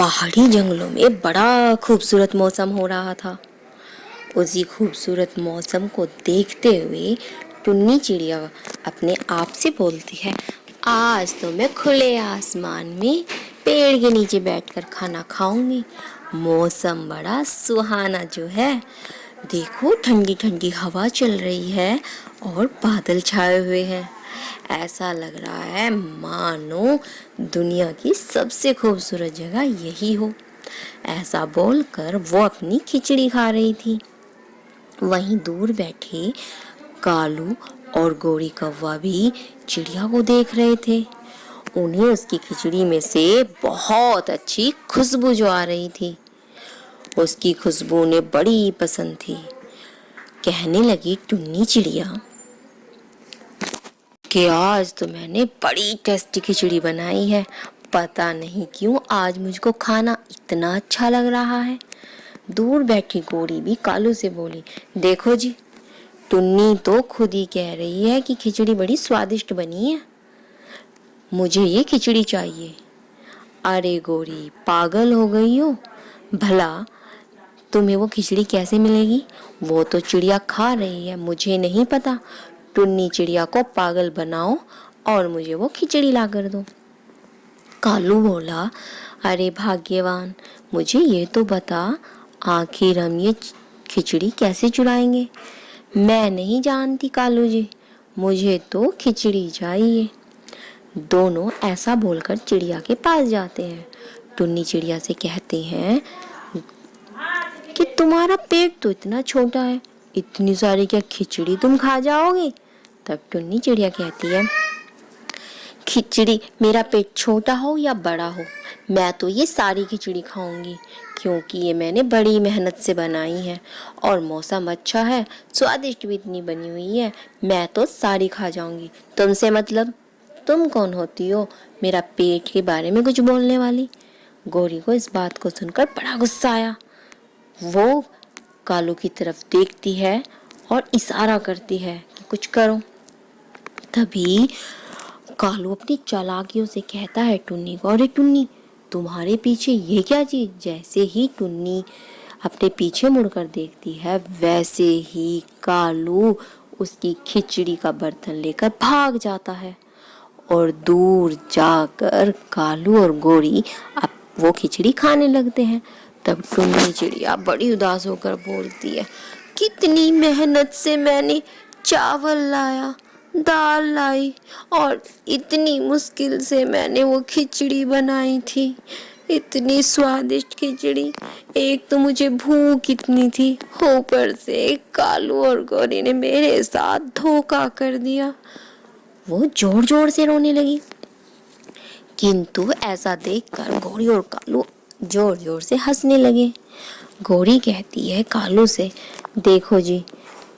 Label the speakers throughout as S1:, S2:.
S1: पहाड़ी जंगलों में बड़ा खूबसूरत मौसम हो रहा था। उसी खूबसूरत मौसम को देखते हुए टुन्नी चिड़िया अपने आप से बोलती है, आज तो मैं खुले आसमान में पेड़ के नीचे बैठकर खाना खाऊंगी। मौसम बड़ा सुहाना जो है। देखो, ठंडी ठंडी हवा चल रही है और बादल छाए हुए हैं। ऐसा लग रहा है मानो दुनिया की सबसे खूबसूरत जगह यही हो। ऐसा बोलकर वो अपनी खिचड़ी खा रही थी। वहीं दूर बैठे कालू और गोरी कौवा भी चिड़िया को देख रहे थे। उन्हें उसकी खिचड़ी में से बहुत अच्छी खुशबू जो आ रही थी, उसकी खुशबू उन्हें बड़ी पसंद थी। कहने लगी टुन्नी चिड़िया कि आज तो मैंने बड़ी टेस्टी खिचड़ी बनाई है। पता नहीं क्यों आज मुझको खाना इतना अच्छा लग रहा है। दूर बैठी गोरी भी कालू से बोली, देखो जी, टुन्नी तो खुद ही कह रही है कि खिचड़ी बड़ी स्वादिष्ट बनी है, मुझे ये खिचड़ी चाहिए। अरे गोरी, पागल हो गई हो? भला तुम्हें वो खिचड़ी कैसे मिलेगी? वो तो चिड़िया खा रही है, मुझे नहीं पता। टुन्नी चिड़िया को पागल बनाओ और मुझे वो खिचड़ी ला कर दो। कालू बोला, अरे भाग्यवान, मुझे ये तो बता, आखिर हम ये खिचड़ी कैसे चुराएंगे? मैं नहीं जानती कालू जी, मुझे तो खिचड़ी चाहिए। दोनों ऐसा बोलकर चिड़िया के पास जाते हैं। टुन्नी चिड़िया से कहते हैं कि तुम्हारा पेट तो इतना छोटा है, इतनी सारी क्या खिचड़ी तुम खा जाओगे? तब टुन्नी चिड़िया कहती है, खिचड़ी, मेरा पेट छोटा हो या बड़ा हो, मैं तो ये सारी खिचड़ी खाऊंगी, क्योंकि ये मैंने बड़ी मेहनत से बनाई है और मौसम अच्छा है, स्वादिष्ट भी इतनी बनी हुई है, मैं तो सारी खा जाऊंगी। तुमसे मतलब? तुम कौन होती हो मेरा पेट के बारे में कुछ बोलने वाली? गोरी को इस बात को सुनकर बड़ा गुस्सा आया। वो कालू की तरफ देखती है और इशारा करती है कि कुछ करो। तभी कालू अपनी चालाकियों से कहता है टुन्नी को, अरे टुन्नी, तुम्हारे पीछे ये क्या चीज? जैसे ही टुन्नी अपने पीछे मुड़कर देखती है, वैसे ही कालू उसकी खिचड़ी का बर्तन लेकर भाग जाता है और दूर जाकर कालू और गोरी अब वो खिचड़ी खाने लगते हैं। तब टुन्नी चिड़िया बड़ी उदास होकर बोलती है, कितनी मेहनत से मैंने चावल लाया, दाल लाई और इतनी मुश्किल से मैंने वो खिचड़ी बनाई थी, इतनी स्वादिष्ट खिचड़ी। एक तो मुझे भूख इतनी थी, ऊपर से कालू और गोरी ने मेरे साथ धोखा कर दिया। वो जोर जोर से रोने लगी, किंतु ऐसा देखकर गोरी और कालू जोर जोर से हंसने लगे। गोरी कहती है कालू से, देखो जी,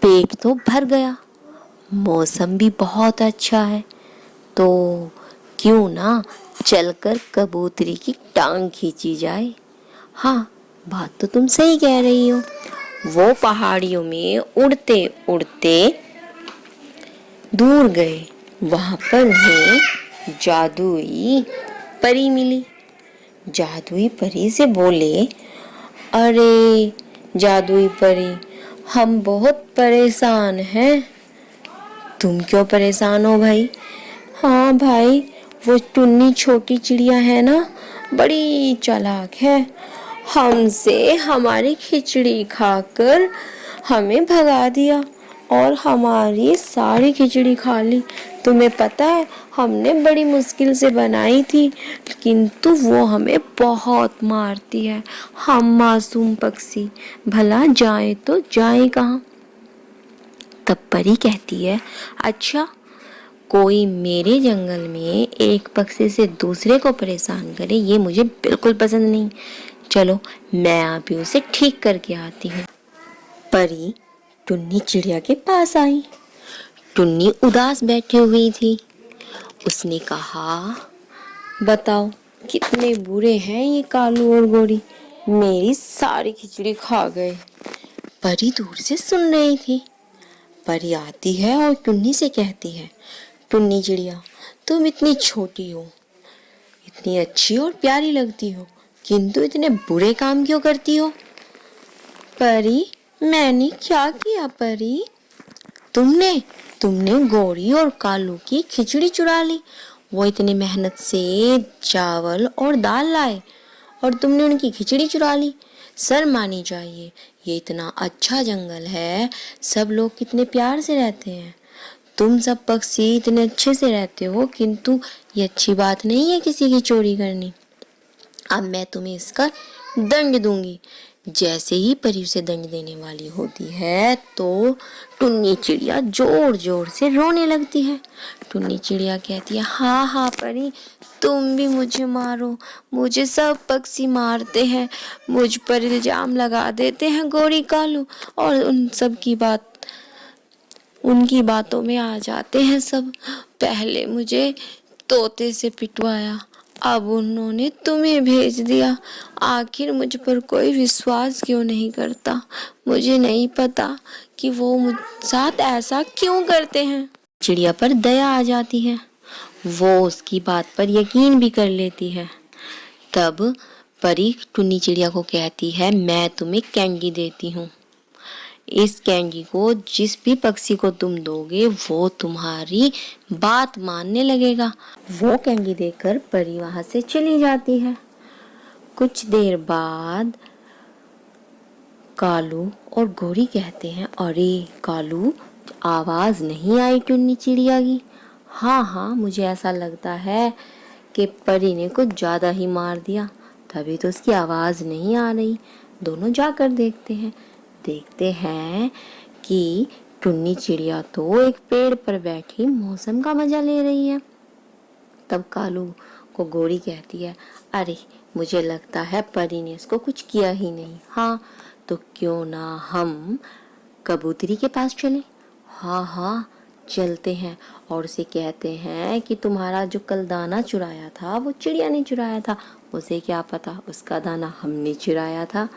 S1: पेट तो भर गया, मौसम भी बहुत अच्छा है, तो क्यों ना चलकर कबूतरी की टांग खींची जाए। हाँ, बात तो तुम सही कह रही हो। वो पहाड़ियों में उड़ते उड़ते दूर गए। वहां पर उन्हें जादुई परी मिली। जादुई परी से बोले, अरे जादुई परी, हम बहुत परेशान हैं। तुम क्यों परेशान हो भाई? हाँ भाई, वो टुन्नी छोटी चिड़िया है ना, बड़ी चालाक है, हमसे हमारी खिचड़ी खाकर हमें भगा दिया और हमारी सारी खिचड़ी खा ली। तुम्हें पता है, हमने बड़ी मुश्किल से बनाई थी, किंतु वो हमें बहुत मारती है। हम मासूम पक्षी भला जाए तो जाए कहाँ? तब परी कहती है, अच्छा, कोई मेरे जंगल में एक पक्षी से दूसरे को परेशान करे, ये मुझे बिल्कुल पसंद नहीं। चलो, मैं आप ही उसे ठीक करके आती हूँ। परी टुन्नी चिड़िया के पास आई। टुन्नी उदास बैठी हुई थी। उसने कहा, बताओ, कितने बुरे हैं ये कालू और गोरी, मेरी सारी खिचड़ी खा गए। परी दूर से सुन रही थी। परी आती है और टुन्नी से कहती है, टुन्नी चिड़िया, तुम इतनी छोटी हो, इतनी अच्छी और प्यारी लगती हो, किंतु इतने बुरे काम क्यों करती हो? परी, मैंने क्या किया परी? तुमने तुमने गौरी और कालू की खिचड़ी चुरा ली। वो इतनी मेहनत से चावल और दाल लाए और तुमने उनकी खिचड़ी चुरा ली। शर्म आनी चाहिए। ये इतना अच्छा जंगल है, सब लोग कितने प्यार से रहते हैं। तुम सब पक्षी इतने अच्छे से रहते हो, किंतु ये अच्छी बात नहीं है किसी की चोरी करनी। अब मैं तुम्हें इसका दंड दूंगी। जैसे ही परी उसे दंड देने वाली होती है तो टुन्नी चिड़िया जोर जोर से रोने लगती है। टुन्नी चिड़िया कहती है, हाँ हाँ परी, तुम भी मुझे मारो, मुझे सब पक्षी मारते हैं, मुझ पर इल्जाम लगा देते हैं गौरी कालू, और उनकी बातों में आ जाते हैं सब। पहले मुझे तोते से पिटवाया, अब उन्होंने तुम्हें भेज दिया। आखिर मुझ पर कोई विश्वास क्यों नहीं करता? मुझे नहीं पता कि वो मुझ साथ ऐसा क्यों करते हैं। चिड़िया पर दया आ जाती है, वो उसकी बात पर यकीन भी कर लेती है। तब परी टुन्नी चिड़िया को कहती है, मैं तुम्हें कैंडी देती हूँ। इस कैंडी को जिस भी पक्षी को तुम दोगे वो तुम्हारी बात मानने लगेगा। वो कैंडी देकर परी वहां से चली जाती है। कुछ देर बाद कालू और गौरी कहते हैं, अरे कालू, आवाज नहीं आई टुन्नी चिड़िया की। हाँ हाँ, मुझे ऐसा लगता है कि परी ने कुछ ज्यादा ही मार दिया, तभी तो उसकी आवाज नहीं आ रही। दोनों जाकर देखते हैं कि टुन्नी चिड़िया तो एक पेड़ पर बैठी मौसम का मजा ले रही है। तब कालू को गौरी कहती है, अरे मुझे लगता है परी ने इसको कुछ किया ही नहीं। हाँ, तो क्यों ना हम कबूतरी के पास चले? हाँ हाँ, चलते हैं और उसे कहते हैं कि तुम्हारा जो कल दाना चुराया था वो चिड़िया ने चुराया था, उसे क्या पता उसका दाना हमने चुराया था।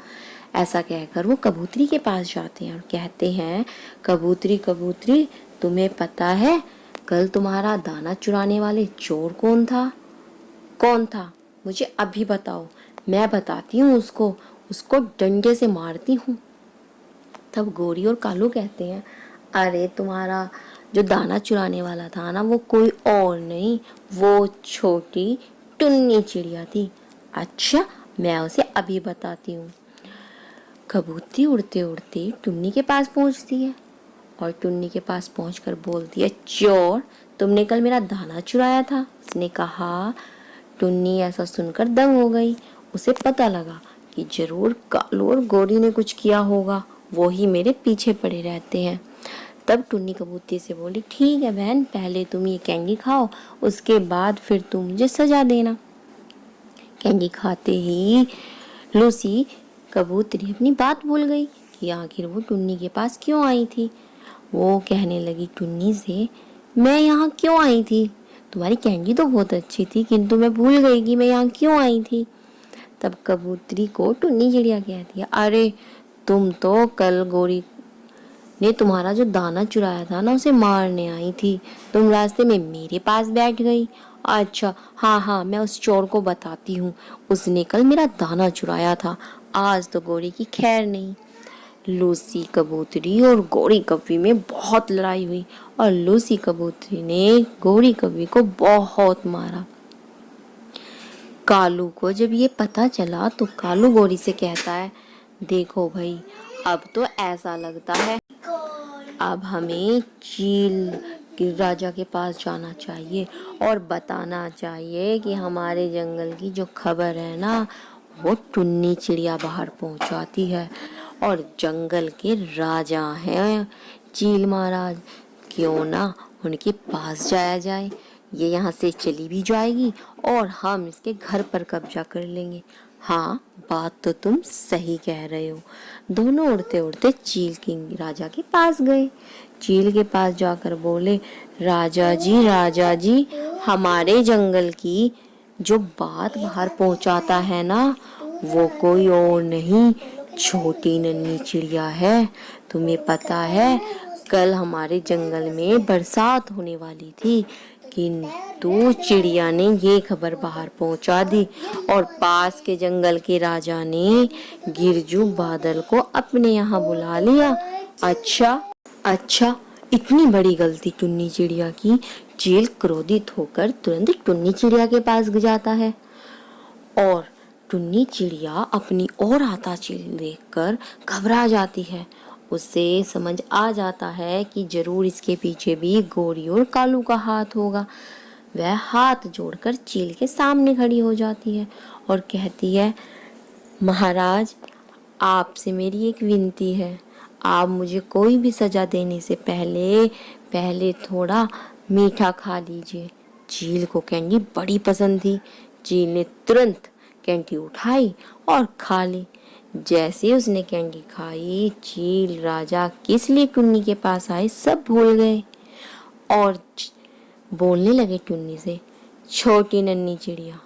S1: ऐसा कहकर वो कबूतरी के पास जाते हैं और कहते हैं, कबूतरी कबूतरी, तुम्हें पता है कल तुम्हारा दाना चुराने वाले चोर कौन था? कौन था? मुझे अभी बताओ, मैं बताती हूँ उसको डंडे से मारती हूँ। तब गौरी और कालू कहते हैं, अरे तुम्हारा जो दाना चुराने वाला था ना, वो कोई और नहीं, वो छोटी टुन्नी चिड़िया थी। अच्छा, मैं उसे अभी बताती हूँ। कबूतरी उड़ते उड़ते टुन्नी के पास पहुंचती है और टुन्नी के पास पहुंचकर बोलती है, चोर, तुमने कल मेरा दाना चुराया था। उसने कहा। टुन्नी ऐसा सुनकर दंग हो गई। उसे पता लगा कि जरूर कालू और गौरी ने कुछ किया होगा, वो ही मेरे पीछे पड़े रहते हैं। तब टुन्नी कबूतरी से बोली, ठीक है बहन, पहले तुम ये कैंडी खाओ, उसके बाद फिर तुम मुझे सजा देना। कैंडी खाते ही लूसी कबूतरी अपनी बात भूल गई कि आखिर वो टुन्नी के पास क्यों आई थी। वो कहने लगी टुन्नी से, मैं यहाँ क्यों आई थी? तुम्हारी कैंडी तो बहुत अच्छी थी, किंतु मैं भूल गई कि मैं यहाँ क्यों आई थी। तब कबूतरी को टुन्नी चिड़िया कहती है, अरे तुम तो कल गौरी ने तुम्हारा जो दाना चुराया था ना, उसे मारने आई थी, तुम रास्ते में मेरे पास बैठ गई। अच्छा, हाँ हाँ, मैं उस चोर को बताती हूँ, उसने कल मेरा दाना चुराया था, आज तो गौरी की खैर नहीं। लूसी कबूतरी और गौरी कौवी में बहुत लड़ाई हुई और लूसी कबूतरी ने गौरी कौवी को बहुत मारा। कालू को जब ये पता चला तो कालू गौरी से कहता है, देखो भाई, अब तो ऐसा लगता है अब हमें चील के राजा के पास जाना चाहिए और बताना चाहिए कि हमारे जंगल की जो खबर है ना, वो टुन्नी चिड़िया बाहर पहुंचाती है और जंगल के राजा हैं चील महाराज, क्यों ना उनके पास जाया जाए। ये यहाँ से चली भी जाएगी और हम इसके घर पर कब्जा कर लेंगे। हाँ, बात तो तुम सही कह रहे हो। दोनों उड़ते उड़ते चील किंग राजा के पास गए। चील के पास जाकर बोले, राजा जी, हमारे जंगल की जो बात बाहर पहुंचाता है ना, वो कोई और नहीं, छोटी नन्ही चिड़िया है। तुम्हें पता है कल हमारे जंगल में बरसात होने वाली थी, किंतु चिड़िया ने ये खबर बाहर पहुंचा दी और पास के जंगल के राजा ने गिरजू बादल को अपने यहाँ बुला लिया। अच्छा, इतनी बड़ी गलती टुन्नी चिड़िया की। चील क्रोधित होकर तुरंत टुन्नी चिड़िया के पास जाता है और टुन्नी चिड़िया अपनी ओर आता चील देखकर घबरा जाती है। उसे समझ आ जाता है कि जरूर इसके पीछे भी गोरी और कालू का हाथ होगा। वह हाथ जोड़कर चील के सामने खड़ी हो जाती है और कहती है, महाराज, आपसे मेरी एक विनती है। आप मुझे कोई भी सजा देने से पहले थोड़ा मीठा खा लीजिए। चील को कैंडी बड़ी पसंद थी। चील ने तुरंत कैंडी उठाई और खा ली। जैसे उसने कैंडी खाई, चील राजा किस लिए टुन्नी के पास आए सब भूल गए और बोलने लगे टुन्नी से, छोटी नन्ही चिड़िया,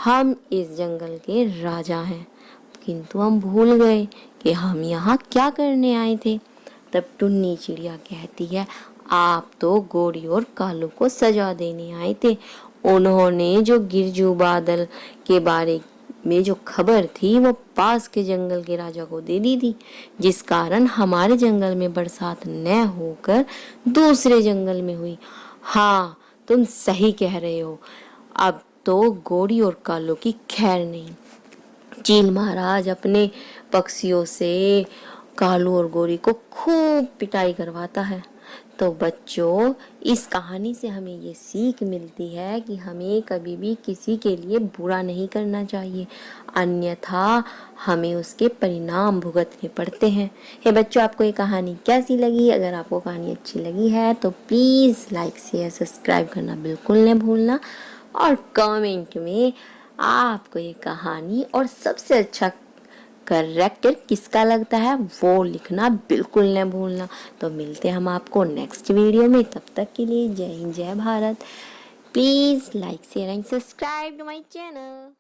S1: हम इस जंगल के राजा हैं, किंतु हम भूल गए कि हम यहाँ क्या करने आए थे। तब टुन्नी चिड़िया कहती है, आप तो गोरी और कालू को सजा देने आए थे। उन्होंने जो गिरजू बादल के बारे में जो खबर थी वो पास के जंगल के राजा को दे दी थी, जिस कारण हमारे जंगल में बरसात न होकर दूसरे जंगल में हुई। हाँ, तुम सही कह रहे हो। अब तो गोरी और कालू की खैर नहीं। चील महाराज अपने पक्षियों से कालू और गोरी को खूब पिटाई करवाता है। तो बच्चों, इस कहानी से हमें ये सीख मिलती है कि हमें कभी भी किसी के लिए बुरा नहीं करना चाहिए, अन्यथा हमें उसके परिणाम भुगतने पड़ते हैं। हे बच्चों, आपको ये कहानी कैसी लगी? अगर आपको कहानी अच्छी लगी है तो प्लीज़ लाइक शेयर सब्सक्राइब करना बिल्कुल न भूलना और कमेंट में आपको ये कहानी और सबसे अच्छा करेक्टर किसका लगता है वो लिखना बिल्कुल न भूलना। तो मिलते हैं हम आपको नेक्स्ट वीडियो में। तब तक के लिए जय हिंद, जय Bharat. Please like share and subscribe to my channel.